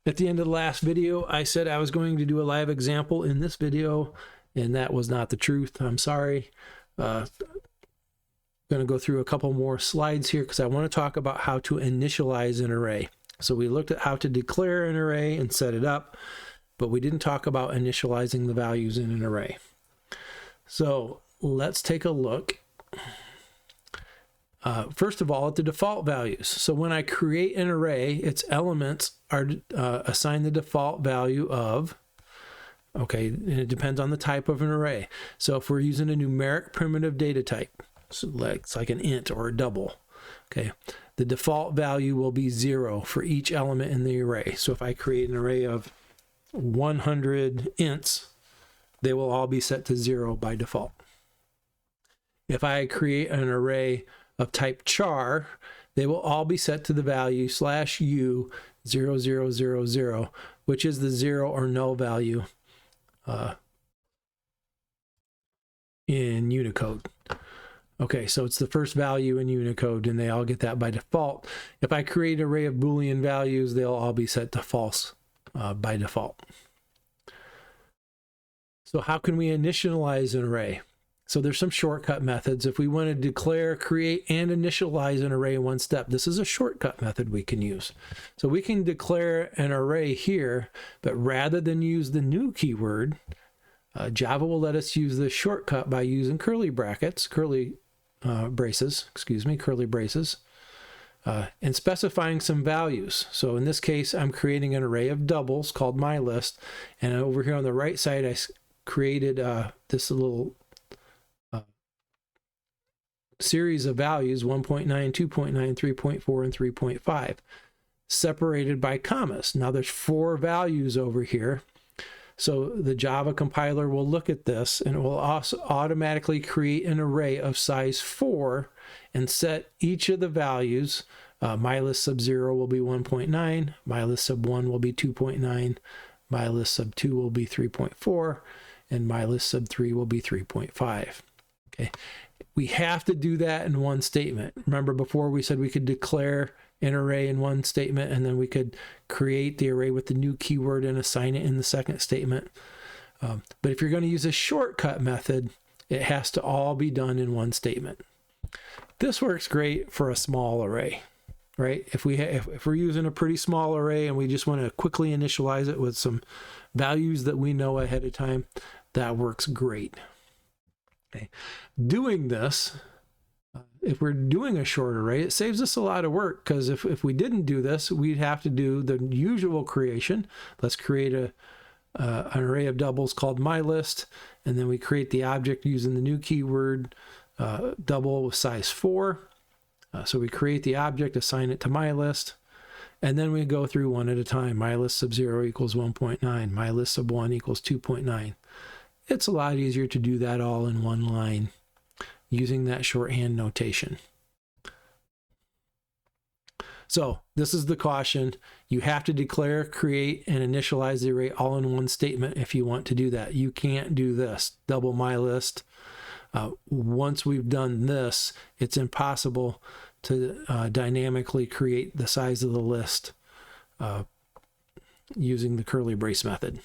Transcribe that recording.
At the end of the last video, I said I was going to do a live example in this video, and that was not the truth. I'm sorry. I'm going to go through a couple more slides here because I want to talk about how to initialize an array. So we looked at how to declare an array and set it up, but we didn't talk about initializing the values in an array. So let's take a look. First of all, at the default values. So when I create an array, its elements are assigned the default value of, okay, and it depends on the type of an array. So if we're using a numeric primitive data type, so it's like an int or a double, okay, the default value will be 0 for each element in the array. So if I create an array of 100 ints, they will all be set to 0 by default. If I create an array of type char, they will all be set to the value /u 0000, which is the 0 or null value in Unicode. Okay, so it's the first value in Unicode, and they all get that by default. If I create an array of Boolean values, they'll all be set to false by default. So how can we initialize an array? So there's some shortcut methods. If we want to declare, create, and initialize an array in one step, this is a shortcut method we can use. So we can declare an array here, but rather than use the new keyword, Java will let us use this shortcut by using curly braces, and specifying some values. So in this case, I'm creating an array of doubles called mylist, and over here on the right side, I created this little series of values, 1.9, 2.9, 3.4, and 3.5, separated by commas. Now there's 4 values over here. So the Java compiler will look at this, and it will also automatically create an array of size 4 and set each of the values. Mylist sub 0 will be 1.9, mylist sub 1 will be 2.9, mylist sub 2 will be 3.4, and mylist sub 3 will be 3.5. Okay. We have to do that in one statement. Remember before we said we could declare an array in one statement, and then we could create the array with the new keyword and assign it in the second statement. But if you're going to use a shortcut method, it has to all be done in one statement. This works great for a small array, right? If we're using a pretty small array and we just want to quickly initialize it with some values that we know ahead of time, that works great. Okay. Doing this, if we're doing a short array, it saves us a lot of work, because if we didn't do this, we'd have to do the usual creation. Let's create an array of doubles called mylist, and then we create the object using the new keyword double with size 4. So we create the object, assign it to mylist, and then we go through one at a time. Mylist sub 0 equals 1.9, mylist sub 1 equals 2.9. It's a lot easier to do that all in one line using that shorthand notation. So this is the caution. You have to declare, create, and initialize the array all in one statement if you want to do that. You can't do this, double mylist. Once we've done this, it's impossible to dynamically create the size of the list using the curly brace method.